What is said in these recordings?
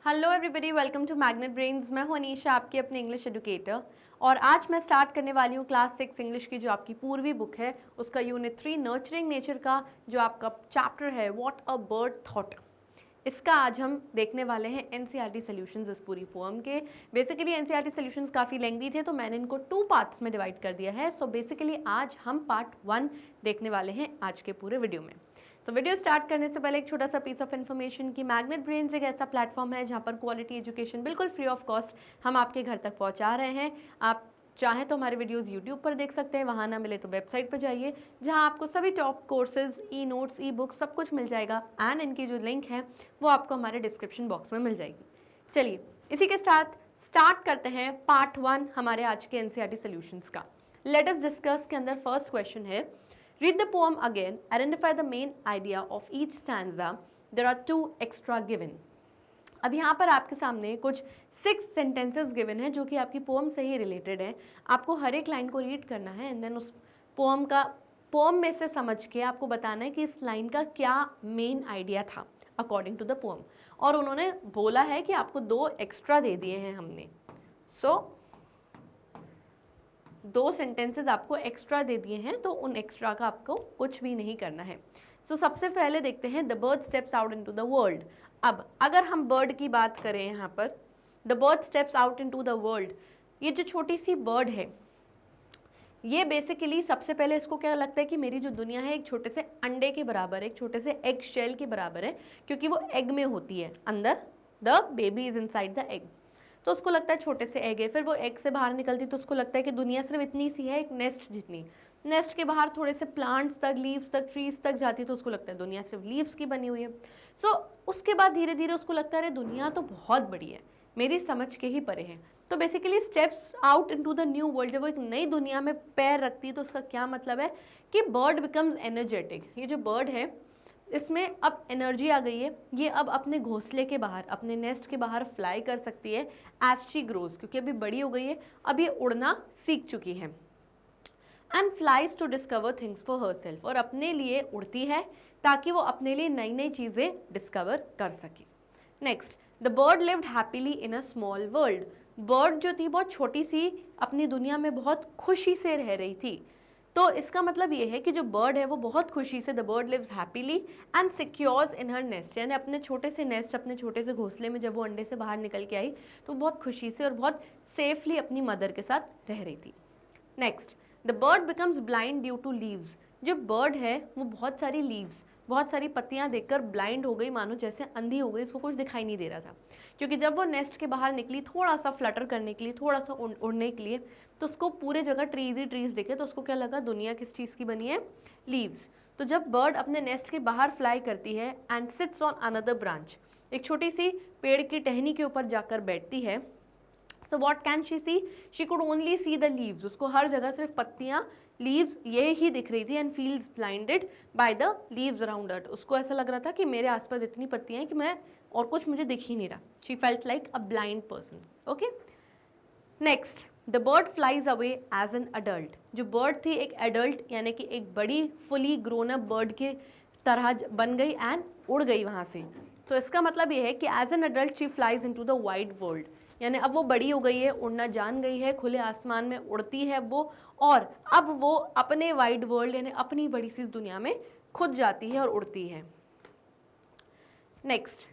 Hello everybody, welcome to magnet brains. मैं हूं अनीशा, आपकी अपनी इंग्लिश एजुकेटर। और आज मैं स्टार्ट करने वाली हूं क्लास 6 इंग्लिश की जो आपकी पूर्वी बुक है, उसका यूनिट 3 नर्चरिंग नेचर का जो आपका चैप्टर है व्हाट अ बर्ड थॉट। इसका आज हम देखने वाले हैं एनसीईआरटी सॉल्यूशंस इस पूरी पोएम के। बेसिकली एनसीईआरटी सॉल्यूशंस काफ़ी लेंथी थे तो मैंने इनको 2 पार्ट्स में डिवाइड कर दिया है। सो बेसिकली आज हम पार्ट 1 देखने वाले हैं आज के पूरे वीडियो में। वीडियो स्टार्ट करने से पहले एक छोटा सा पीस ऑफ इन्फॉर्मेशन कि मैग्नेट ब्रेन्स एक ऐसा प्लेटफॉर्म है जहाँ पर क्वालिटी एजुकेशन बिल्कुल फ्री ऑफ कॉस्ट हम आपके घर तक पहुँचा रहे हैं। आप चाहें तो हमारे वीडियोस यूट्यूब पर देख सकते हैं, वहाँ ना मिले तो वेबसाइट पर जाइए जहाँ आपको सभी top courses, e notes, e books सब कुछ मिल जाएगा। एंड इनकी जो लिंक है वो आपको हमारे डिस्क्रिप्शन बॉक्स में मिल जाएगी। चलिए इसी के साथ स्टार्ट करते हैं पार्ट 1 हमारे आज के एनसीईआरटी सॉल्यूशंस का। लेट अस डिस्कस के अंदर फर्स्ट क्वेश्चन है, read the poem again, identify the main idea of each stanza, there are 2 extra given। अब यहाँ पर आपके सामने कुछ 6 सेंटेंसेस गिवन है जो कि आपकी पोम से ही रिलेटेड है। आपको हर एक लाइन को रीड करना है एंड देन उस पोम में से समझ के आपको बताना है कि इस लाइन का क्या मेन आइडिया था अकॉर्डिंग टू द पोम। और उन्होंने बोला है कि आपको 2 एक्स्ट्रा दे दिए हैं हमने। सो 2 सेंटेंसेस आपको एक्स्ट्रा दे दिए हैं तो उन एक्स्ट्रा का आपको कुछ भी नहीं करना है। सबसे पहले देखते हैं the bird steps out into the world. अब अगर हम बर्ड की बात करें यहाँ पर, the bird steps out into the world, ये जो छोटी सी बर्ड है ये बेसिकली सबसे पहले इसको क्या लगता है कि मेरी जो दुनिया है एक छोटे से अंडे के बराबर है, एक छोटे से एग शेल के बराबर है, क्योंकि वो एग में होती है, अंदर the baby is inside the egg. तो उसको लगता है छोटे से एग है, फिर वो एग से बाहर निकलती तो उसको लगता है कि दुनिया सिर्फ इतनी सी है, एक नेस्ट जितनी। नेस्ट के बाहर थोड़े से प्लांट्स तक, लीव्स तक, ट्रीज तक जाती तो उसको लगता है दुनिया सिर्फ लीव्स की बनी हुई है। उसके बाद धीरे धीरे उसको लगता है अरे दुनिया तो बहुत बड़ी है, मेरी समझ के ही परे है। तो basically steps out into the new world, जब वो एक नई दुनिया में पैर रखती है तो उसका क्या मतलब है कि बर्ड बिकम्स एनर्जेटिक। ये जो बर्ड है इसमें अब एनर्जी आ गई है, ये अब अपने घोंसले के बाहर, अपने नेस्ट के बाहर फ्लाई कर सकती है एज शी ग्रोज, क्योंकि अभी बड़ी हो गई है, अब ये उड़ना सीख चुकी है। And flies to discover things for her self, और अपने लिए उड़ती है ताकि वो अपने लिए नई नई चीज़ें डिस्कवर कर सके। Next, the bird lived happily in a small world. Bird जो थी बहुत छोटी सी अपनी दुनिया में बहुत खुशी से रह रही थी। तो इसका मतलब ये है कि जो बर्ड है वो बहुत खुशी से, the bird lives happily and secures in her nest, यानी अपने छोटे से नेस्ट, अपने छोटे से घोंसले में जब वो अंडे से बाहर निकल के आई तो बहुत खुशी से और बहुत सेफली अपनी मदर के साथ रह रही थी। Next, the bird becomes blind due to leaves. जो बर्ड है वो बहुत सारी लीव्स, बहुत सारी पत्तियां देखकर ब्लाइंड हो गई, मानो जैसे अंधी हो गई, इसको कुछ दिखाई नहीं दे रहा था। क्योंकि जब वो नेस्ट के बाहर निकली थोड़ा सा फ्लटर करने के लिए, थोड़ा सा उड़ने के लिए, तो उसको पूरे जगह ट्रीज ही ट्रीज दिखे, तो उसको क्या लगा दुनिया किस चीज़ की बनी है, लीव्स। तो जब बर्ड अपने नेस्ट के बाहर फ्लाई करती है and sits on another branch, एक छोटी सी पेड़ की टहनी के ऊपर जाकर बैठती है, so what can she see, she could only see the leaves. उसको हर जगह सिर्फ पत्तियाँ, लीव्स ये ही दिख रही थी। And feels blinded by the leaves around her, उसको ऐसा लग रहा था कि मेरे आसपास इतनी पत्तियाँ हैं कि मैं और कुछ मुझे दिख ही नहीं रहा। She felt like a blind person. Okay, next, the bird flies away as an adult. जो बर्ड थी एक एडल्ट यानी कि एक बड़ी फुली ग्रोन अप बर्ड के तरह बन गई एंड उड़ गई वहाँ से। तो इसका मतलब ये है कि as an adult she flies into the wide world, यानी अब वो बड़ी हो गई है, उड़ना जान गई है, खुले आसमान में उड़ती है वो, और अब वो अपने वाइड वर्ल्ड यानी अपनी बड़ी सी दुनिया में खुद जाती है और उड़ती है। Next,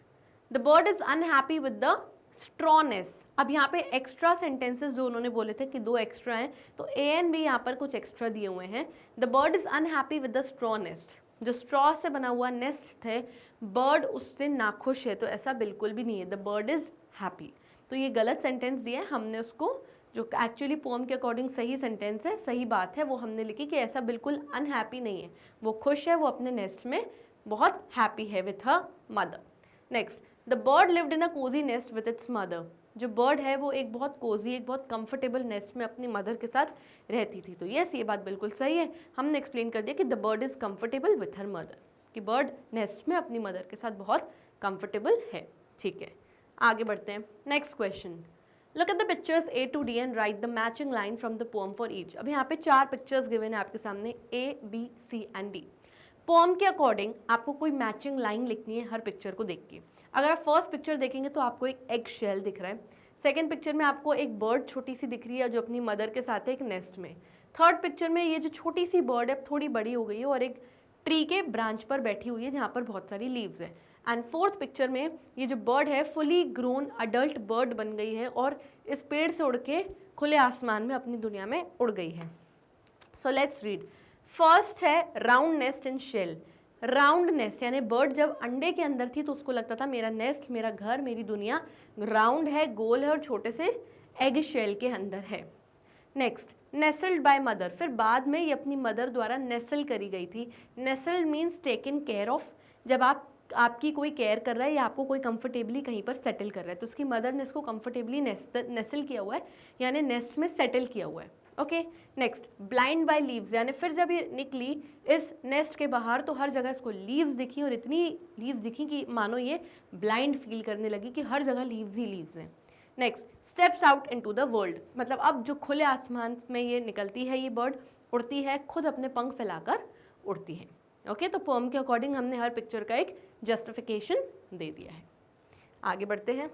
the bird is unhappy with the strawness. अब यहाँ पे एक्स्ट्रा सेंटेंसेस जो उन्होंने बोले थे कि 2 एक्स्ट्रा हैं, तो ए एंड बी यहाँ पर कुछ एक्स्ट्रा दिए हुए हैं। The bird is unhappy with the straw nest. जो स्ट्रॉ से बना हुआ नेस्ट है, बर्ड उससे नाखुश है, तो ऐसा बिल्कुल भी नहीं है। द बर्ड इज हैप्पी, तो ये गलत सेंटेंस दिया है हमने उसको, जो एक्चुअली पोम के अकॉर्डिंग सही सेंटेंस है, सही बात है, वो हमने लिखी कि ऐसा बिल्कुल अनहैप्पी नहीं है, वो खुश है, वो अपने नेस्ट में बहुत हैप्पी है with her mother. Next, the bird lived in a cosy nest with its mother. जो बर्ड है वो एक बहुत कोजी, एक बहुत कंफर्टेबल नेस्ट में अपनी मदर के साथ रहती थी। तो यस, ये बात बिल्कुल सही है, हमने एक्सप्लेन कर दिया कि the bird is comfortable with her mother, कि बर्ड नेस्ट में अपनी मदर के साथ बहुत कंफर्टेबल है। ठीक है, आगे बढ़ते हैं। Next question, look at the pictures A to D and right the matching line from the poem for each. अब यहाँ पे 4 पिक्चर्स गिवन है आपके सामने, A, B, C and D। Poem के अकॉर्डिंग आपको कोई मैचिंग लाइन लिखनी है हर पिक्चर को देख के। अगर आप फर्स्ट पिक्चर देखेंगे तो आपको एक एग शेल दिख रहा है, सेकेंड पिक्चर में आपको एक बर्ड छोटी सी दिख रही है जो अपनी मदर के साथ है एक नेस्ट में, थर्ड पिक्चर में ये जो छोटी सी बर्ड है थोड़ी बड़ी हो गई है और एक ट्री के ब्रांच पर बैठी हुई है जहाँ पर बहुत सारी लीव्स है। एंड फोर्थ पिक्चर में ये जो बर्ड है फुली ग्रोन अडल्ट बर्ड बन गई है और इस पेड़ से उड़ के खुले आसमान में अपनी दुनिया में उड़ गई है। So let's read. फर्स्ट है round nest in shell. Round nest यानी बर्ड जब अंडे के अंदर थी तो उसको लगता था मेरा नेस्ट, मेरा घर, मेरी दुनिया राउंड है, गोल है और छोटे से एग शेल के अंदर है। Next, nestled by mother. फिर बाद में ये अपनी मदर द्वारा नेसल करी गई थी। नेसल्ड मीन्स टेकन केयर ऑफ। जब आपकी कोई केयर कर रहा है या आपको कोई कंफर्टेबली कहीं पर सेटल कर रहा है तो उसकी मदर ने इसको कंफर्टेबली नेसल किया हुआ है यानी नेस्ट में सेटल किया हुआ है। Okay, next, blind by leaves यानी फिर जब ये निकली इस नेस्ट के बाहर तो हर जगह इसको लीव्स दिखी और इतनी लीव्स दिखी कि मानो ये ब्लाइंड फील करने लगी कि हर जगह लीव्स ही लीव्स हैं। Next, steps out into the world, मतलब अब जो खुले आसमान में ये निकलती है, ये बर्ड उड़ती है, खुद अपने पंख फैलाकर उड़ती है। ओके, तो पोएम के अकॉर्डिंग हमने हर पिक्चर का एक जस्टिफिकेशन दे दिया है। आगे बढ़ते हैं।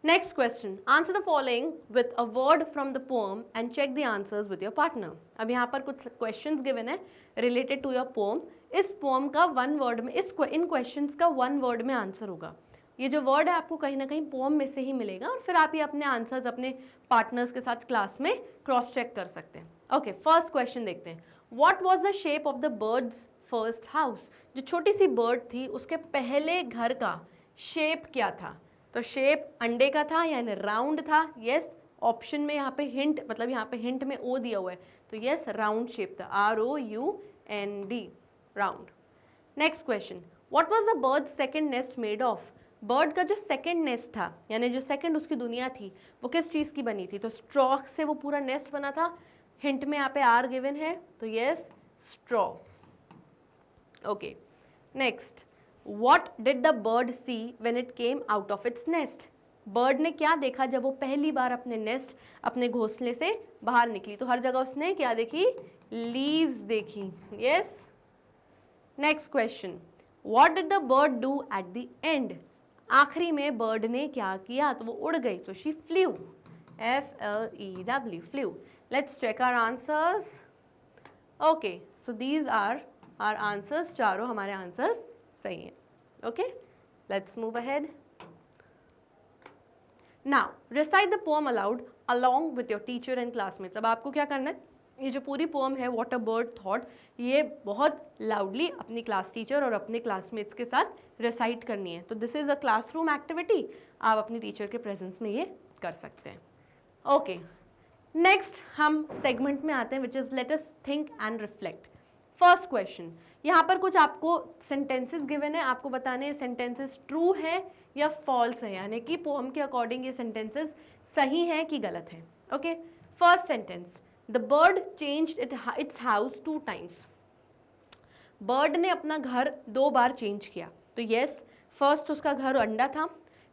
Next question, answer the following with a word from the poem and check the answers with your partner. अब यहाँ पर कुछ क्वेश्चंस गिवन है रिलेटेड टू योर पोएम। इस पोएम का वन वर्ड में इन क्वेश्चंस का वन वर्ड में आंसर होगा। ये जो वर्ड है आपको कहीं ना कहीं पोएम में से ही मिलेगा और फिर आप ये अपने आंसर्स अपने पार्टनर्स के साथ क्लास में क्रॉस चेक कर सकते हैं। ओके, फर्स्ट क्वेश्चन देखते हैं। What was the shape of the birds first house. जो छोटी सी बर्ड थी उसके पहले घर का शेप क्या था? तो शेप अंडे का था यानी राउंड था। यस, ऑप्शन में यहाँ पे हिंट, मतलब यहाँ पे हिंट में ओ दिया हुआ है तो यस, राउंड शेप था, ROUND, round. Next question, what was the bird second nest made of. Bird का जो सेकंड नेस्ट था यानी जो सेकंड उसकी दुनिया थी वो किस चीज़ की बनी थी? तो स्ट्रॉ से वो पूरा नेस्ट बना था। हिंट में यहाँ पे R गिवन है तो yes, straw. Okay, next, What did the bird see when it came out of its nest? Bird ने क्या देखा जब वो पहली बार अपने नेस्ट, अपने घोंसले से बाहर निकली? तो हर जगह उसने क्या देखी? लीव्स देखी। Yes. Next question, What did the bird do at the end? आखिरी में बर्ड ने क्या किया? तो वो उड़ गई। So she flew, FLEW, flew. Let's check our answers. Okay, so these are our answers. चारों हमारे आंसर्स सही है। Okay, let's move ahead. Now recite the poem allowed along with your teacher and classmates. अब आपको क्या करना है, ये जो पूरी पोएम है व्हाट अ बर्ड थॉट, ये बहुत लाउडली अपनी क्लास टीचर और अपने क्लासमेट्स के साथ रिसाइट करनी है। तो this is a classroom activity, आप अपनी टीचर के प्रेजेंस में ये कर सकते हैं। ओके, नेक्स्ट हम सेगमेंट में आते हैं विच is let us think and reflect. First question, यहाँ पर कुछ आपको सेंटेंसेस गिवन है, आपको बताने हैं सेंटेंसेस ट्रू है या फॉल्स है, यानी कि पोएम के अकॉर्डिंग ये सेंटेंसेस सही है कि गलत है। Okay, first sentence, the bird changed it's house 2 times। Bird ने अपना घर 2 बार चेंज किया। तो यस, फर्स्ट उसका घर अंडा था,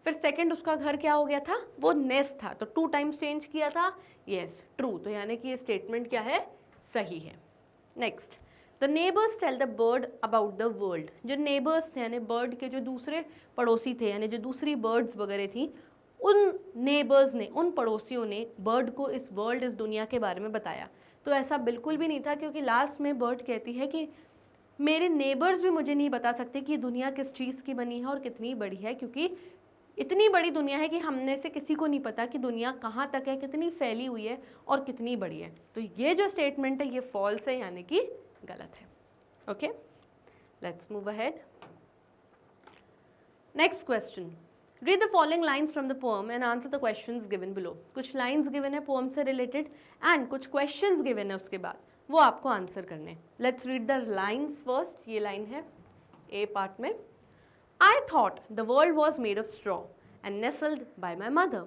फिर सेकंड उसका घर क्या हो गया था? वो नेस्ट था। तो 2 times चेंज किया था। Yes, true. तो यानी कि ये स्टेटमेंट क्या है? सही है। Next, the neighbours tell the bird about the world. जो नेबर्स थे यानी बर्ड के जो दूसरे पड़ोसी थे यानी जो दूसरी बर्ड्स वगैरह थी, उन नेबर्स ने, उन पड़ोसियों ने बर्ड को इस वर्ल्ड, इस दुनिया के बारे में बताया। तो ऐसा बिल्कुल भी नहीं था, क्योंकि लास्ट में बर्ड कहती है कि मेरे नेबर्स भी मुझे नहीं बता सकते कि दुनिया किस चीज़ की बनी है और कितनी बड़ी है, क्योंकि इतनी बड़ी दुनिया है कि हमने से किसी को नहीं पता कि दुनिया कहाँ तक है, कितनी फैली हुई है और कितनी बड़ी है। तो ये जो स्टेटमेंट है ये फॉल्स है, यानी कि गलत है। Okay, let's move ahead. Next question, read the following lines from the poem and answer the questions given below. कुछ लाइन्स गिवन है पोएम से रिलेटेड एंड कुछ क्वेश्चंस गिवन है, उसके बाद वो आपको आंसर करने। Let's read the lines first. ये लाइन है ए पार्ट में, I thought the world was made of straw and nestled by my mother.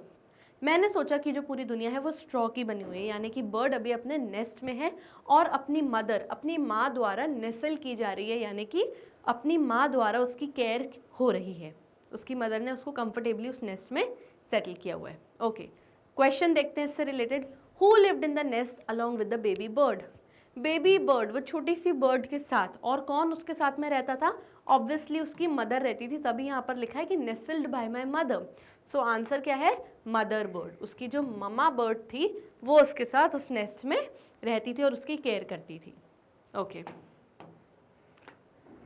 मैंने सोचा कि जो पूरी दुनिया है वो स्ट्रॉ की बनी हुई है, यानी कि बर्ड अभी अपने नेस्ट में है और अपनी मदर, अपनी माँ द्वारा नेसल की जा रही है, यानी कि अपनी माँ द्वारा उसकी केयर हो रही है। उसकी मदर ने उसको कंफर्टेबली उस नेस्ट में सेटल किया हुआ है। ओके, क्वेश्चन देखते हैं इससे related. Who lived in the nest along with the baby bird. Baby bird, वो छोटी सी बर्ड के साथ, और कौन उसके साथ में रहता था? ऑब्वियसली उसकी मदर रहती थी, तभी यहाँ पर लिखा है कि nestled by my mother. So answer क्या है? Mother bird. उसकी जो ममा बर्ड थी वो उसके साथ उस नेस्ट में रहती थी और उसकी केयर करती थी। Okay,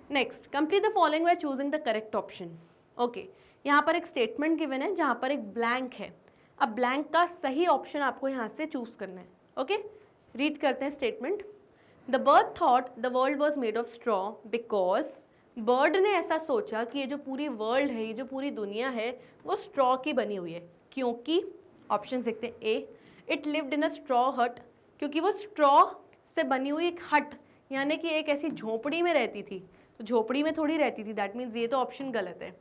next, complete the following by choosing the correct option. Okay, यहाँ पर एक स्टेटमेंट गिवन है जहाँ पर एक ब्लैंक है। अब ब्लैंक का सही ऑप्शन आपको यहाँ से चूज करना है। ओके, रीड करते हैं statement. The bird thought the world was made of straw because, bird ने ऐसा सोचा कि ये जो पूरी वर्ल्ड है, ये जो पूरी दुनिया है, वो स्ट्रॉ की बनी हुई है। क्योंकि, ऑप्शन देखते हैं। A, it lived in a straw hut, क्योंकि वो स्ट्रॉ से बनी हुई एक हट यानी कि एक ऐसी झोपड़ी में रहती थी, तो झोपड़ी में थोड़ी रहती थी, दैट मीन्स ये तो ऑप्शन गलत है।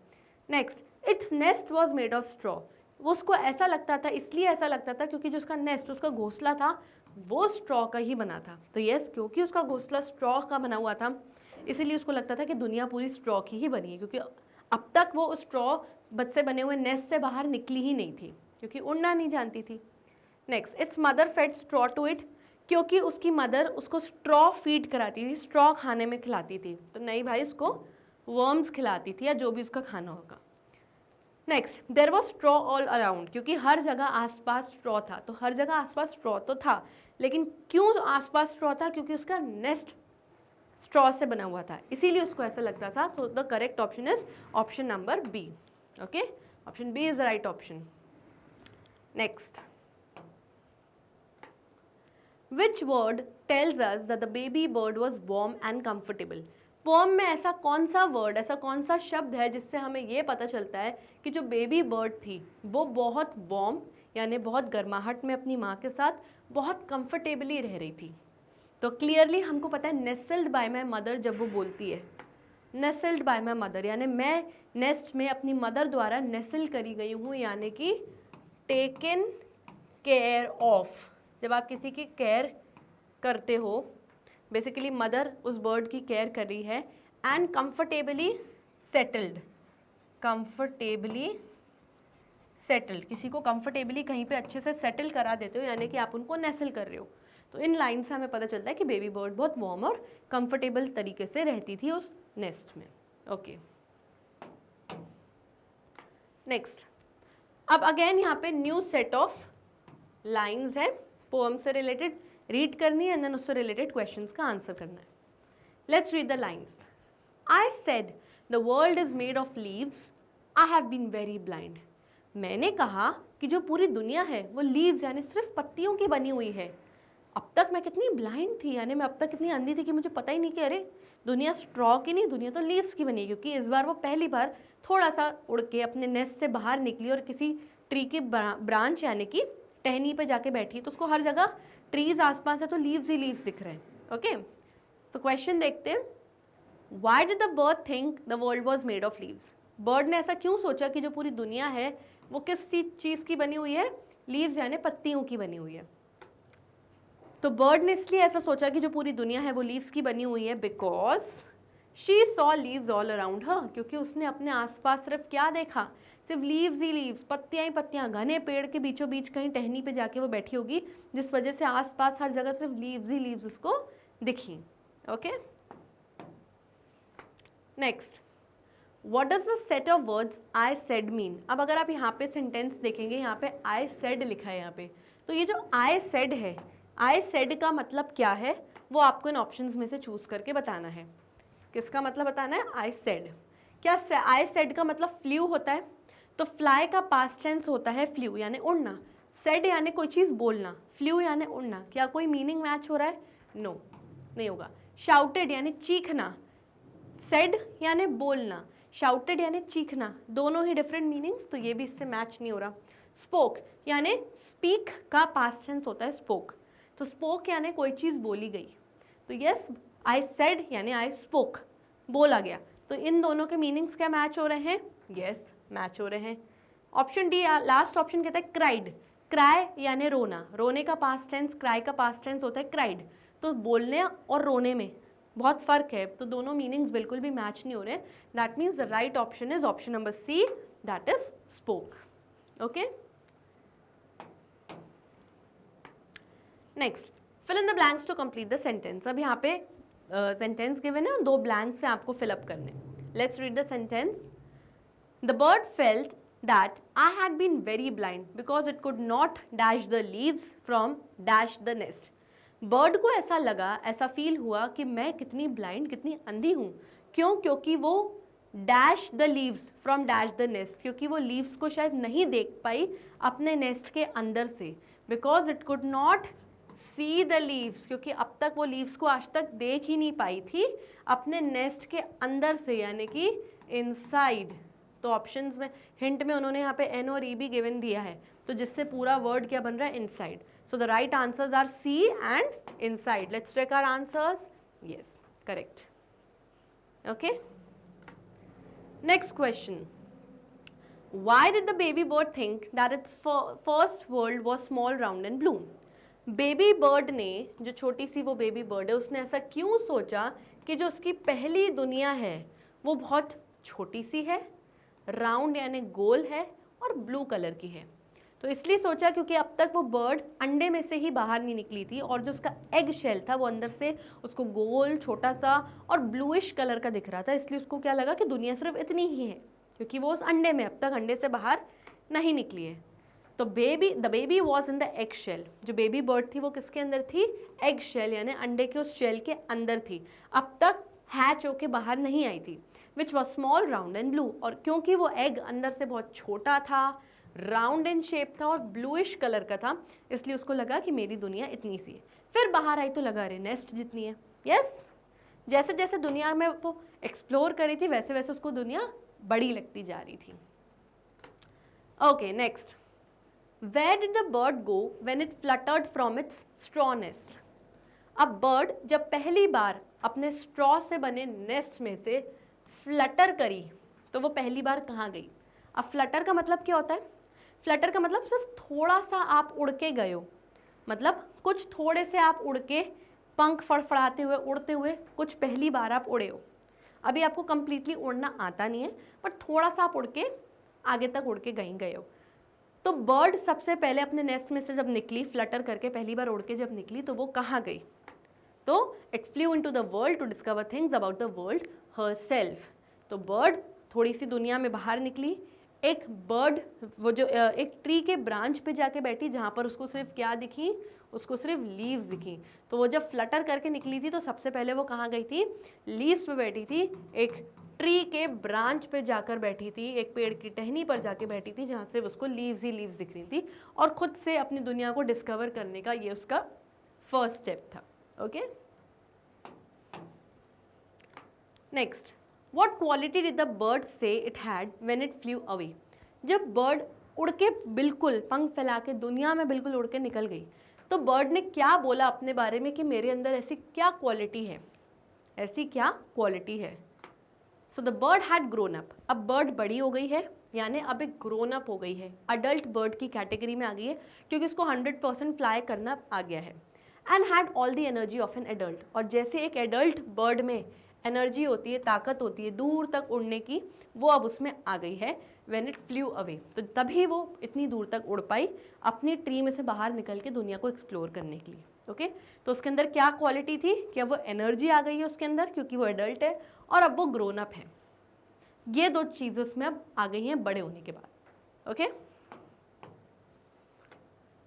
Next, its nest was made of straw, वो उसको ऐसा लगता था, इसलिए ऐसा लगता था क्योंकि जो उसका नेस्ट, उसका घोंसला था, वो स्ट्रॉ का ही बना था। तो यस, क्योंकि उसका घोंसला स्ट्रॉ का बना हुआ था, इसीलिए उसको लगता था कि दुनिया पूरी स्ट्रॉ की ही बनी है, क्योंकि अब तक वो उस स्ट्रॉ से बने हुए नेस्ट से बाहर निकली ही नहीं थी, क्योंकि उड़ना नहीं जानती थी। Next, its mother fed straw to it, क्योंकि उसकी मदर उसको स्ट्रॉ फीड कराती थी, स्ट्रॉ खाने में खिलाती थी। तो नहीं भाई, उसको वर्म्स खिलाती थी या जो भी उसका खाना होगा। Next, there was straw all around, क्योंकि हर जगह आसपास स्ट्रॉ था, तो हर जगह आसपास स्ट्रॉ तो था, लेकिन क्यों आसपास स्ट्रॉ था? क्योंकि उसका नेस्ट स्ट्रॉ से बना हुआ था, इसीलिए उसको ऐसा लगता था। So the correct option is option number B. Okay, option B is the right option. Next, which word tells us that the baby bird was warm and comfortable? Poem में ऐसा कौन सा वर्ड, ऐसा कौन सा शब्द है जिससे हमें ये पता चलता है कि जो बेबी बर्ड थी वो बहुत वार्म यानी बहुत गर्माहट में अपनी माँ के साथ बहुत कंफर्टेबली रह रही थी? तो क्लियरली हमको पता है नेस्ल्ड बाय माय मदर, जब वो बोलती है नेस्ल्ड बाय माय मदर यानी मैं नेस्ट में अपनी मदर द्वारा नेस्ल करी गई हूँ, यानी कि टेकन केयर ऑफ। जब आप किसी की केयर करते हो, बेसिकली मदर उस बर्ड की केयर कर रही है। And comfortably settled, comfortably settled, किसी को कंफर्टेबली कहीं पे अच्छे से सेटल करा देते हो, यानी कि आप उनको नेस्ल कर रहे हो। तो इन लाइन से हमें पता चलता है कि बेबी बर्ड बहुत वार्म और कंफर्टेबल तरीके से रहती थी उस नेस्ट में। ओके, नेक्स्ट, अब अगेन यहाँ पे न्यू सेट ऑफ लाइन्स है, पोएम से रिलेटेड रीड करनी है एंड देन उससे रिलेटेड क्वेश्चंस का आंसर करना है। Let's read the lines. I said the world is made of leaves, I have been very blind. मैंने कहा कि जो पूरी दुनिया है वो लीव्स यानी सिर्फ पत्तियों की बनी हुई है। अब तक मैं कितनी ब्लाइंड थी, यानी मैं अब तक कितनी अंधी थी कि मुझे पता ही नहीं कि अरे दुनिया स्ट्रॉ की नहीं, दुनिया तो लीव्स की बनी है। क्योंकि इस बार वो पहली बार थोड़ा सा उड़ के अपने नेस्ट से बाहर निकली और किसी ट्री की ब्रांच यानी कि टहनी पे जाके बैठी, तो उसको हर जगह ट्रीज आसपास है तो लीव्स ही लीव्स दिख रहे हैं। ओके, सो क्वेश्चन देखते हैं। Why did the bird think the world was made of leaves? Bird ने ऐसा क्यों सोचा कि जो पूरी दुनिया है वो किस चीज़ की बनी हुई है? लीव्स यानी पत्तियों की बनी हुई है। तो बर्ड ने इसलिए ऐसा सोचा कि जो पूरी दुनिया है वो लीव्स की बनी हुई है because she saw leaves all around her, क्योंकि उसने अपने आसपास सिर्फ क्या देखा? सिर्फ लीव्स ही लीव्स, पत्तियां ही पत्तियां। घने पेड़ के बीचों बीच कहीं टहनी पे जाके वो बैठी होगी, जिस वजह से आसपास हर जगह सिर्फ लीव्स ही लीव्स उसको दिखी। Okay, next, what does the set of words I said mean? अब अगर आप यहाँ पे सेंटेंस देखेंगे, यहाँ पे आई सेड लिखा है यहाँ पे, तो ये जो आई सेड है, आई सेड का मतलब क्या है वो आपको इन ऑप्शंस में से चूज करके बताना है। किसका मतलब बताना है? I said. क्या आई सेड का मतलब फ्ल्यू होता है? तो फ्लाई का पास्ट टेंस होता है फ्ल्यू यानी उड़ना, सेड यानी कोई चीज़ बोलना, फ्ल्यू यानी उड़ना। क्या कोई मीनिंग मैच हो रहा है? नो, नहीं होगा। शाउटेड यानी चीखना, सेड यानी बोलना, शाउटेड यानी चीखना, दोनों ही डिफरेंट मीनिंग्स, तो ये भी इससे मैच नहीं हो रहा। स्पोक यानी स्पीक का पास्ट टेंस होता है स्पोक, तो स्पोक यानी कोई चीज़ बोली गई। तो यस, आई सेड यानी आई स्पोक, बोला गया। तो इन दोनों के मीनिंग्स क्या मैच हो रहे हैं? यस, मैच हो रहे हैं। ऑप्शन डी, लास्ट ऑप्शन कहता है क्राइड। क्राई यानी रोना, रोने का पास्ट टेंस, क्राई का पास्ट टेंस होता है क्राइड। तो बोलने और रोने में बहुत फर्क है, तो दोनों मीनिंग्स बिल्कुल भी मैच नहीं हो रहे। That means the right option is option number C, that is spoke. Okay, next, fill in the blanks to complete the sentence. अब यहाँ पे सेंटेंस गिवन है, 2 ब्लैंक्स से आपको फिल अप करने। Let's read the sentence. The bird felt that I had been very blind because it could not dash the leaves from dash the nest। Bird को ऐसा लगा, ऐसा फील हुआ कि मैं कितनी ब्लाइंड, कितनी अंधी हूँ। क्यों? क्योंकि वो dash the leaves from dash the nest, क्योंकि वो लीव्स को शायद नहीं देख पाई अपने नेस्ट के अंदर से। Because it could not C the leaves, क्योंकि अब तक वो लीव्स को आज तक देख ही नहीं पाई थी अपने नेस्ट के अंदर से, यानी कि इनसाइड। तो ऑप्शंस में हिंट में उन्होंने यहाँ पे एन और ई भी गिवन दिया है, तो जिससे पूरा वर्ड क्या बन रहा है? Inside. So the right answers are C and inside. Let's check our answers. Yes, correct. Okay, next question. Why did the baby bird think that its first world was small, round and blue? Baby bird ने, जो छोटी सी वो baby bird है, उसने ऐसा क्यों सोचा कि जो उसकी पहली दुनिया है वो बहुत छोटी सी है, राउंड यानी गोल है, और ब्लू कलर की है? तो इसलिए सोचा क्योंकि अब तक वो बर्ड अंडे में से ही बाहर नहीं निकली थी, और जो उसका एग शेल था वो अंदर से उसको गोल, छोटा सा और ब्लूइश कलर का दिख रहा था। इसलिए उसको क्या लगा कि दुनिया सिर्फ इतनी ही है, क्योंकि वो उस अंडे में अब तक अंडे से बाहर नहीं निकली है। तो the baby was in the egg shell. जो बेबी बर्ड थी वो किसके अंदर थी? एग शेल, यानी अंडे के उस शेल के अंदर थी, अब तक हैच होके बाहर नहीं आई थी। Which was small, round and blue. और क्योंकि वो एग अंदर से बहुत छोटा था, राउंड इन शेप था और ब्लूइश कलर का था, इसलिए उसको लगा कि मेरी दुनिया इतनी सी है। फिर बाहर आई तो लगा अरे नेस्ट जितनी है। यस, जैसे जैसे दुनिया में वो एक्सप्लोर करी थी वैसे वैसे उसको दुनिया बड़ी लगती जा रही थी। Okay, next. Where did the bird go when it fluttered from its straw nest? अब बर्ड जब पहली बार अपने स्ट्रॉ से बने नेस्ट में से फ्लटर करी तो वो पहली बार कहाँ गई? अब फ्लटर का मतलब क्या होता है? फ्लटर का मतलब सिर्फ थोड़ा सा आप उड़ के गए हो, मतलब कुछ थोड़े से आप उड़ के पंख फड़फड़ाते हुए, उड़ते हुए कुछ पहली बार आप उड़े हो। अभी आपको कंप्लीटली उड़ना आता नहीं है, पर थोड़ा सा आप उड़ के आगे तक उड़ के गए हो। तो बर्ड सबसे पहले अपने नेस्ट में से जब निकली, फ्लटर करके पहली बार उड़ के जब निकली, तो वो कहाँ गई? तो it flew into the world to discover things about the world herself. तो बर्ड थोड़ी सी दुनिया में बाहर निकली। एक बर्ड वो जो एक ट्री के ब्रांच पे जाके बैठी, जहाँ पर उसको सिर्फ क्या दिखी? उसको सिर्फ लीव्स दिखी। तो वो जब फ्लटर करके निकली थी तो सबसे पहले वो कहाँ गई थी? लीव्स पे बैठी थी, एक ट्री के ब्रांच पे जाकर बैठी थी, एक पेड़ की टहनी पर जाके बैठी थी, जहाँ से उसको लीव्स ही लीव्स दिख रही थी, और खुद से अपनी दुनिया को डिस्कवर करने का ये उसका फर्स्ट स्टेप था। Okay, next. What quality did the bird see it had when it flew away? जब बर्ड उड़ के बिल्कुल पंख फैला के दुनिया में बिल्कुल उड़ के निकल गई, तो बर्ड ने क्या बोला अपने बारे में कि मेरे अंदर ऐसी क्या क्वालिटी है, ऐसी क्या क्वालिटी है? So the bird had grown up. अब बर्ड बड़ी हो गई है, यानी अब एक ग्रोन अप हो गई है, अडल्ट बर्ड की कैटेगरी में आ गई है, क्योंकि उसको 100% फ्लाई करना आ गया है। And had all the energy of an adult. और जैसे एक एडल्ट बर्ड में एनर्जी होती है, ताकत होती है दूर तक उड़ने की, वो अब उसमें आ गई है व्हेन इट फ्लू अवे। तो तभी वो इतनी दूर तक उड़ पाई, अपनी ट्री में से बाहर निकल के दुनिया को एक्सप्लोर करने के लिए। ओके, तो उसके अंदर क्या क्वालिटी थी? कि अब वो एनर्जी आ गई है उसके अंदर, क्योंकि वो एडल्ट है, और अब वो ग्रोन अप है। ये दो चीजें उसमें अब आ गई हैं बड़े होने के बाद। Okay,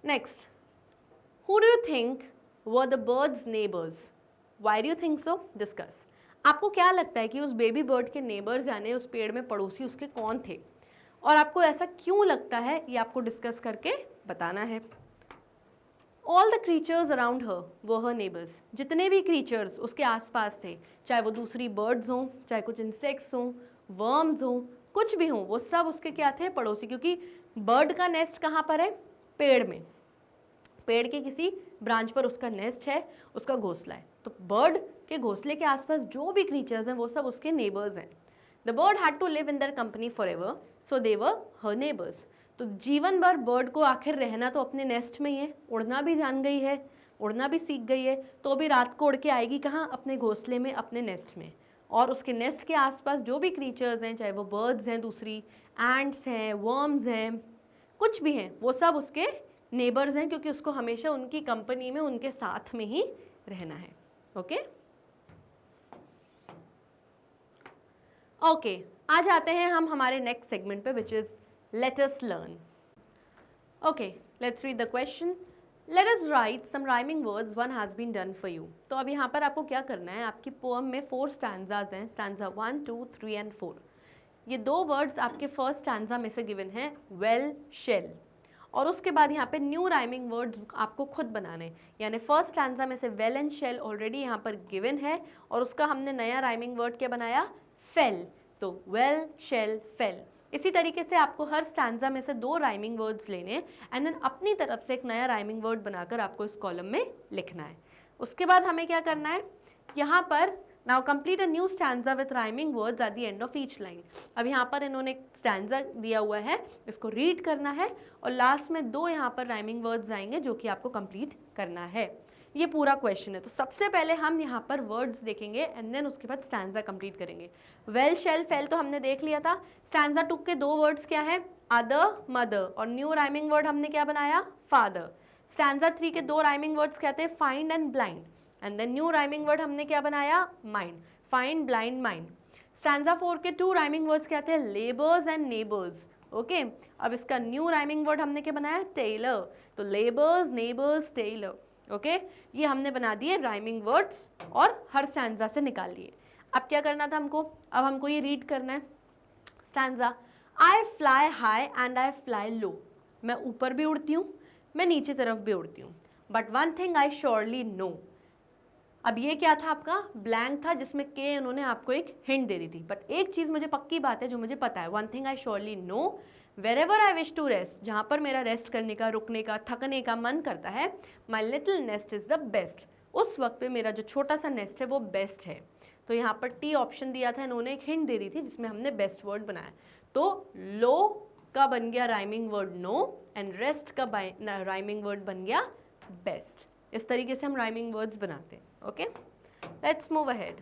next. Who do you think were the birds neighbours? Why do you think so? Discuss. आपको क्या लगता है कि उस बेबी बर्ड के नेबर्स, यानी उस पेड़ में पड़ोसी, उसके कौन थे, और आपको ऐसा क्यों लगता है, ये आपको डिस्कस करके बताना है। All the creatures around her were her neighbours. जितने भी क्रीचर्स उसके आसपास थे, चाहे वो दूसरी बर्ड्स हों, चाहे कुछ इंसेक्ट्स हों, वर्म्स हों, कुछ भी हों, वो सब उसके क्या थे? पड़ोसी। क्योंकि बर्ड का नेस्ट कहाँ पर है? पेड़ में। पेड़ के किसी ब्रांच पर उसका नेस्ट है, उसका घोंसला है। तो बर्ड के घोंसले के आसपास जो भी क्रीचर्स हैं वो सब उसके नेबर्स हैं। The bird had to live in their company for ever, so they were her neighbours. तो जीवन भर बर्ड को आखिर रहना तो अपने नेस्ट में ही है, उड़ना भी जान गई है, उड़ना भी सीख गई है, तो अभी रात को उड़ के आएगी कहाँ? अपने घोंसले में, अपने नेस्ट में। और उसके नेस्ट के आसपास जो भी क्रीचर्स हैं, चाहे वो बर्ड्स हैं, दूसरी एंट्स हैं, वर्म्स हैं, कुछ भी हैं, वो सब उसके नेबर्स हैं क्योंकि उसको हमेशा उनकी कंपनी में उनके साथ में ही रहना है। ओके ओके, आ जाते हैं हम हमारे नेक्स्ट सेगमेंट पे which is let us learn. Okay, let's read the question. Let us write some rhyming words, one has been done for you. तो अब यहाँ पर आपको क्या करना है, आपकी पोएम में 4 स्टैंजाज हैं, स्टैंजा 1, 2, 3 एंड 4। ये 2 वर्ड्स आपके फर्स्ट स्टैंजा में से गिवन है, वेल, शेल, और उसके बाद यहाँ पे न्यू राइमिंग वर्ड्स आपको खुद बनाने हैं। यानी फर्स्ट स्टैंजा में से वेल एंड शेल ऑलरेडी यहाँ पर गिवन है और उसका हमने नया राइमिंग वर्ड क्या बनाया, फेल। तो वेल, शेल, फेल। इसी तरीके से आपको हर स्टैंजा में से 2 राइमिंग वर्ड्स लेने एंड देन अपनी तरफ से एक नया राइमिंग वर्ड बनाकर आपको इस कॉलम में लिखना है। उसके बाद हमें क्या करना है, यहाँ पर now complete a new stanza with rhyming words at the end of each line. अब यहाँ पर इन्होंने एक स्टैंजा दिया हुआ है, इसको रीड करना है और लास्ट में 2 यहाँ पर राइमिंग वर्ड्स आएंगे जो कि आपको कंप्लीट करना है। ये पूरा क्वेश्चन है। तो सबसे पहले हम यहाँ पर वर्ड्स देखेंगे एंड देन उसके बाद स्टैंजा कंप्लीट करेंगे। वेल, शेल, फेल तो हमने देख लिया था। स्टैंजा 2 के 2 वर्ड्स क्या है, अदर, मदर, और न्यू राइमिंग वर्ड हमने क्या बनाया, फादर। स्टैंजा 3 के 2 राइमिंग वर्ड्स कहते हैं find and blind, and then new rhyming word हमने क्या बनाया, mind, find, blind, mind. Stanza 4 के 2 राइमिंग वर्ड्स कहते हैं लेबर्स एंड नेबर्स। ओके, अब इसका न्यू राइमिंग वर्ड हमने क्या बनाया, टेलर। तो लेबर्स, नेबर्स, टेलर। ओके, ये हमने बना दिए राइमिंग वर्ड्स और हर स्टैंजा से निकाल लिए। अब क्या करना था हमको, अब हमको ये रीड करना है stanza. I fly high and I fly low. मैं ऊपर भी उड़ती हूँ, मैं नीचे तरफ भी उड़ती हूँ। But one thing I surely know. अब ये क्या था, आपका ब्लैंक था जिसमें के उन्होंने आपको एक हिंट दे दी थी। बट एक चीज़ मुझे पक्की बात है जो मुझे पता है, one thing I surely know, wherever I wish to rest, जहाँ पर मेरा रेस्ट करने का, रुकने का, थकने का मन करता है, my little nest is the best. उस वक्त पे मेरा जो छोटा सा नेस्ट है वो बेस्ट है। तो यहाँ पर टी ऑप्शन दिया था, इन्होंने एक हिंट दे दी थी जिसमें हमने बेस्ट वर्ड बनाया। तो लो का बन गया rhyming word know and rest का राइमिंग वर्ड बन गया बेस्ट। इस तरीके से हम राइमिंग वर्ड्स बनाते हैं। Okay, let's move ahead.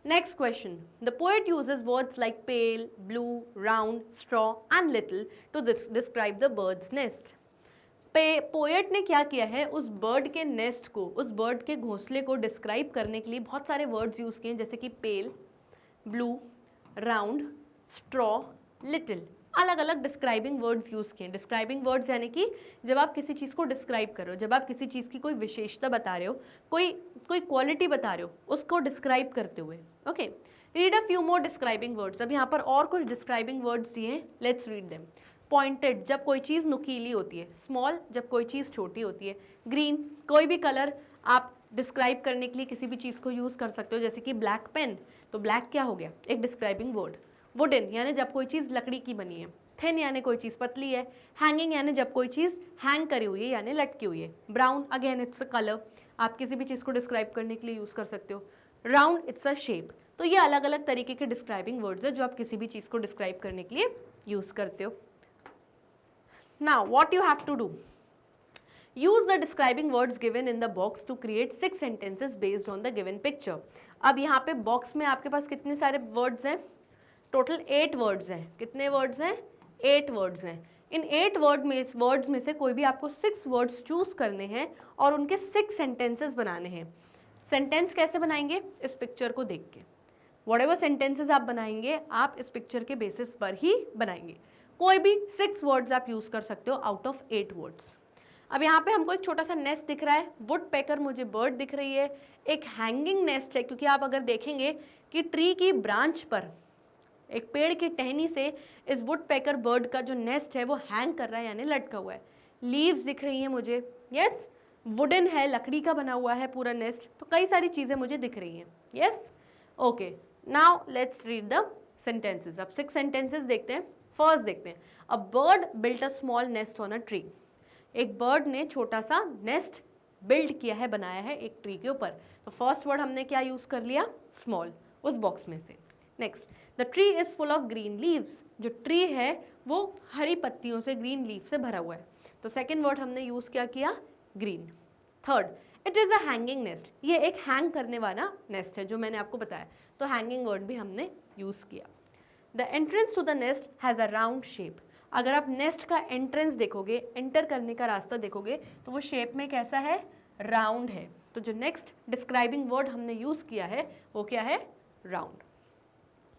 Next question. The poet uses words like pale, blue, round, straw and little to describe the bird's nest. Poet ने क्या किया है, उस बर्ड के नेस्ट को, उस बर्ड के घोंसले को डिस्क्राइब करने के लिए बहुत सारे वर्ड्स यूज़ किए हैं, जैसे कि पेल, ब्लू, राउंड, स्ट्रॉ, लिटिल। अलग अलग डिस्क्राइबिंग वर्ड्स यूज़ किए हैं। डिस्क्राइबिंग वर्ड्स यानी कि जब आप किसी चीज़ को डिस्क्राइब कर रहे हो, जब आप किसी चीज़ की कोई विशेषता बता रहे हो, कोई क्वालिटी बता रहे हो, उसको डिस्क्राइब करते हुए। Okay, read a few more describing words. अब यहाँ पर और कुछ डिस्क्राइबिंग वर्ड्स दिए हैं, लेट्स रीड देम। पॉइंटेड, जब कोई चीज़ नुकीली होती है। स्मॉल, जब कोई चीज़ छोटी होती है। ग्रीन, कोई भी कलर आप डिस्क्राइब करने के लिए किसी भी चीज़ को यूज़ कर सकते हो, जैसे कि ब्लैक पेन, तो ब्लैक क्या हो गया, एक डिस्क्राइबिंग वर्ड। वुडन, यानी जब कोई चीज़ लकड़ी की बनी है। थिन, यानी कोई चीज़ पतली है। हैंगिंग, यानी जब कोई चीज़ हैंग करी हुई है यानी लटकी हुई है। Brown, again it's a colour, आप किसी भी चीज़ को डिस्क्राइब करने के लिए यूज़ कर सकते हो। Round, it's a shape. तो ये अलग अलग तरीके के डिस्क्राइबिंग वर्ड्स है जो आप किसी भी चीज़ को डिस्क्राइब करने के लिए यूज़ करते हो। Now what you have to do, use the describing words given in the box to create 6 sentences based on the given picture. अब यहाँ पे बॉक्स में आपके पास कितने सारे वर्ड्स हैं, टोटल 8 वर्ड्स हैं। कितने वर्ड्स हैं, 8 वर्ड्स हैं। इन 8 वर्ड्स में से कोई भी आपको 6 वर्ड्स चूज करने हैं और उनके 6 सेंटेंसेस बनाने हैं। सेंटेंस कैसे बनाएंगे, इस पिक्चर को देख के। व्हाटएवर सेंटेंसेस आप बनाएंगे, आप इस पिक्चर के बेसिस पर ही बनाएंगे। कोई भी 6 वर्ड्स आप यूज कर सकते हो आउट ऑफ 8 वर्ड्स। अब यहाँ पे हमको एक छोटा सा नेस्ट दिख रहा है, वुड पैकर मुझे बर्ड दिख रही है, एक हैंगिंग नेस्ट है, क्योंकि आप अगर देखेंगे कि ट्री की ब्रांच पर, एक पेड़ की टहनी से इस वुड पैकर बर्ड का जो नेस्ट है वो हैंग कर रहा है यानी लटका हुआ है। लीव्स दिख रही हैं मुझे, यस, वुडन है, लकड़ी का बना हुआ है पूरा नेस्ट। तो कई सारी चीज़ें मुझे दिख रही हैं, yes. Okay, now let's read the sentences. अब 6 सेंटेंसेस देखते हैं। फर्स्ट देखते हैं, a bird built a small nest on a tree. एक बर्ड ने छोटा सा नेस्ट बिल्ड किया है, बनाया है एक ट्री के ऊपर। तो फर्स्ट वर्ड हमने क्या यूज कर लिया, स्मॉल, उस बॉक्स में से। Next, the tree is full of green leaves. जो ट्री है वो हरी पत्तियों से, ग्रीन लीव से भरा हुआ है। तो सेकेंड वर्ड हमने यूज क्या किया, green. Third, it is a hanging nest. ये एक हैंग करने वाला नेस्ट है जो मैंने आपको बताया, तो हैंगिंग वर्ड भी हमने यूज किया। The entrance to the nest has a round shape. अगर आप नेस्ट का एंट्रेंस देखोगे, एंटर करने का रास्ता देखोगे, तो वो शेप में कैसा है, राउंड है। तो जो नेक्स्ट डिस्क्राइबिंग वर्ड हमने यूज किया है वो क्या है, round.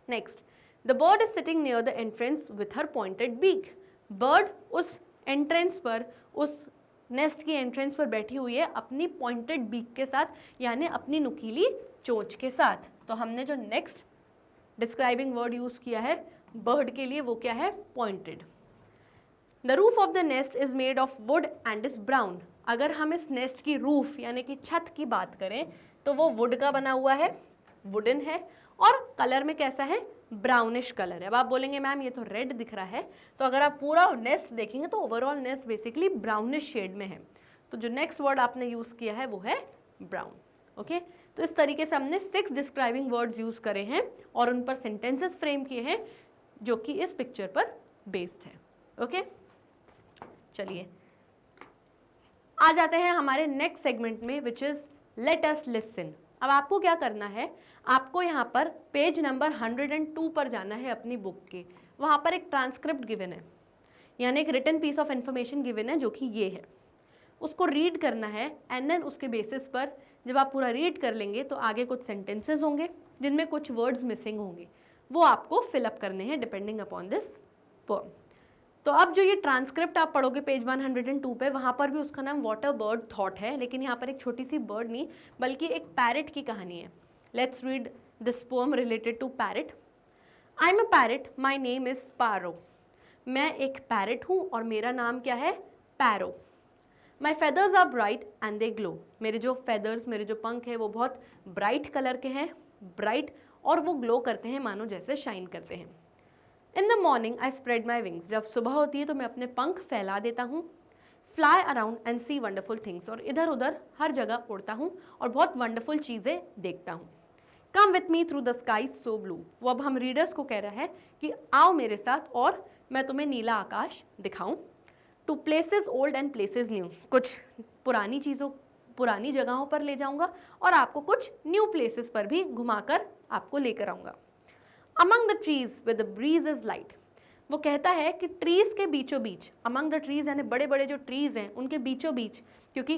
Next, the bird is sitting near the entrance with her pointed beak. Bird उस एंट्रेंस पर, उस नेस्ट की एंट्रेंस पर बैठी हुई है अपनी पॉइंटेड बीक के साथ, यानी अपनी नुकीली चोंच के साथ। तो हमने जो नेक्स्ट डिस्क्राइबिंग वर्ड यूज किया है बर्ड के लिए वो क्या है, pointed. The roof of the nest is made of would and is brown. अगर हम इस नेस्ट की रूफ यानी कि छत की बात करें तो वो वुड का बना हुआ है, वुडन है, और कलर में कैसा है, ब्राउनिश कलर है। अब आप बोलेंगे मैम ये तो रेड दिख रहा है, तो अगर आप पूरा नेस्ट देखेंगे तो overall nest basically brownish shade में है। तो जो नेक्स्ट वर्ड आपने यूज किया है वो है ब्राउन। ओके, तो इस तरीके से हमने 6 डिस्क्राइबिंग वर्ड्स यूज करे हैं और उन पर सेंटेंसेस फ्रेम किए हैं जो कि इस पिक्चर पर बेस्ड है। ओके, चलिए आ जाते हैं हमारे नेक्स्ट सेगमेंट में, विच इज लेट अस लिसन। अब आपको क्या करना है, आपको यहाँ पर पेज नंबर 102 पर जाना है अपनी बुक के। वहाँ पर एक ट्रांसक्रिप्ट गिवन है, यानी एक written piece of information given है जो कि ये है। उसको रीड करना है एंड देन उसके बेसिस पर जब आप पूरा रीड कर लेंगे तो आगे कुछ सेंटेंसेस होंगे जिनमें कुछ वर्ड्स मिसिंग होंगे, वो आपको फिलअप करने हैं डिपेंडिंग अपॉन दिस पोएम। तो अब जो ये ट्रांसक्रिप्ट आप पढ़ोगे पेज 102 पे, वहाँ पर भी उसका नाम वाटर बर्ड थॉट है, लेकिन यहाँ पर एक छोटी सी बर्ड नहीं बल्कि एक पैरेट की कहानी है। Let's read this poem related to parrot. I am a parrot, my name is Paro. मैं एक पैरेट हूँ और मेरा नाम क्या है, parrot. My feathers are bright and they glow. मेरे जो फेदर्स, मेरे जो पंख हैं वो बहुत ब्राइट कलर के हैं, ब्राइट, और वो ग्लो करते हैं मानो जैसे शाइन करते हैं। इन the morning I spread my wings. जब सुबह होती है तो मैं अपने पंख फैला देता हूँ। Fly around and see wonderful things, और इधर उधर हर जगह उड़ता हूँ और बहुत वंडरफुल चीज़ें देखता हूँ। कम with me through the sky so blue. वो अब हम रीडर्स को कह रहा है कि आओ मेरे साथ और मैं तुम्हें नीला आकाश दिखाऊं। To places old and places new, कुछ पुरानी चीज़ों, पुरानी जगहों पर ले जाऊंगा और आपको कुछ न्यू प्लेसेस पर भी घुमाकर आपको लेकर आऊंगा। Among the trees with the breeze is light. वो कहता है कि ट्रीज के बीचों बीच, अमंग द ट्रीज यानी बड़े बड़े जो ट्रीज हैं उनके बीचों बीच, क्योंकि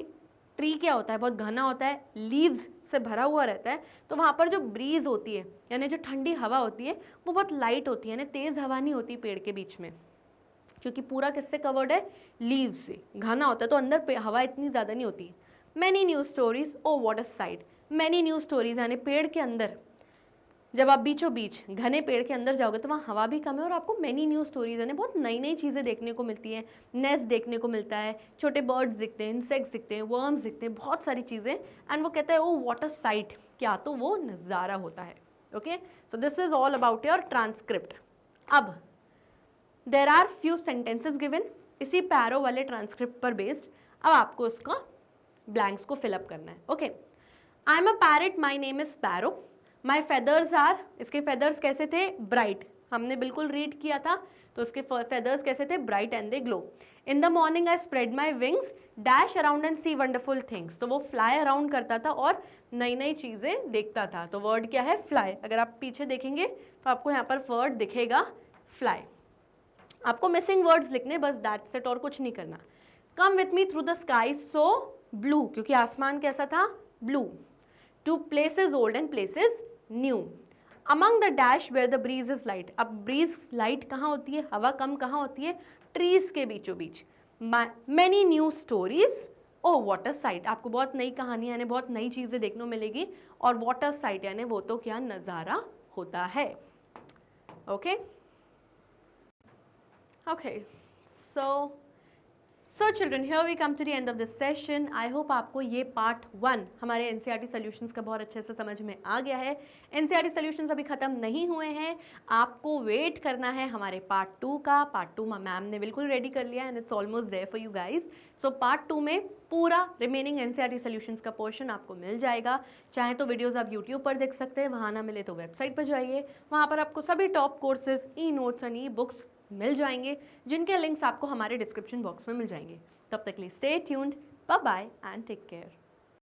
ट्री क्या होता है, बहुत घना होता है, लीव्स से भरा हुआ रहता है, तो वहाँ पर जो ब्रीज होती है यानी जो ठंडी हवा होती है वो बहुत लाइट होती है, यानी तेज़ हवा नहीं होती पेड़ के बीच में, क्योंकि पूरा किससे कवर्ड है, लीव्स से, घना होता है तो अंदर हवा इतनी ज़्यादा नहीं होती। Many news stories, oh what a site. Many news stories यानी पेड़ के अंदर, जब आप बीचों बीच घने पेड़ के अंदर जाओगे तो वहाँ हवा भी कम है और आपको मैनी न्यू स्टोरीज यानी बहुत नई नई चीज़ें देखने को मिलती हैं। नेस्ट देखने को मिलता है, छोटे बर्ड्स दिखते हैं, इंसेक्ट्स दिखते हैं, वर्म्स दिखते हैं, बहुत सारी चीज़ें। एंड वो कहता है ओ व्हाट अ साइट, क्या तो वो नज़ारा होता है। Okay, so this is all about your transcript. अब there are few sentences given इसी पैरो वाले ट्रांसक्रिप्ट पर बेस्ड। अब आपको उसका ब्लैंक्स को फिलअप करना है। Okay, I am a parrot, my name is पैरो, माई फेदर्स आर, इसके फेदर्स कैसे थे, ब्राइट, हमने बिल्कुल रीड किया था, तो उसके फेदर्स कैसे थे, bright and they glow. In the morning I spread my wings, dash around and see wonderful things. तो वो फ्लाई अराउंड करता था और नई नई चीज़ें देखता था। तो वर्ड क्या है, फ्लाई। अगर आप पीछे देखेंगे तो आपको यहाँ पर वर्ड दिखेगा फ्लाई। आपको मिसिंग वर्ड्स लिखने, बस दैट्स इट, और कुछ नहीं करना। Come with me through the sky so blue, क्योंकि आसमान कैसा था, blue. To places old and places new. Among the dash where the breeze is light. अब ब्रीज लाइट कहाँ होती है, हवा कम कहाँ होती है, ट्रीज के बीचों बीच। मैनी न्यू स्टोरीज, ओ वाटर साइट, आपको बहुत नई कहानी यानी बहुत नई चीज़ें देखने को मिलेगी। और वाटर साइट यानी वो तो क्या नज़ारा होता है। Okay okay, so children, here we come to the end of this session. I hope आपको ये पार्ट 1 हमारे एनसीईआरटी सॉल्यूशंस का बहुत अच्छे से समझ में आ गया है। एनसीईआरटी सॉल्यूशंस अभी ख़त्म नहीं हुए हैं, आपको वेट करना है हमारे पार्ट 2 का। पार्ट 2 मैम ने बिल्कुल रेडी कर लिया and it's almost there for you guys. So part 2 में पूरा रिमेनिंग एनसीईआरटी सॉल्यूशंस का पोर्शन आपको मिल जाएगा। चाहे तो वीडियोज़ आप यूट्यूब पर देख सकते हैं, वहाँ ना मिले तो वेबसाइट पर जाइए, वहाँ पर आपको सभी top courses, e notes and e books मिल जाएंगे, जिनके लिंक्स आपको हमारे डिस्क्रिप्शन बॉक्स में मिल जाएंगे। तब तक के लिए stay tuned, bye bye and take care.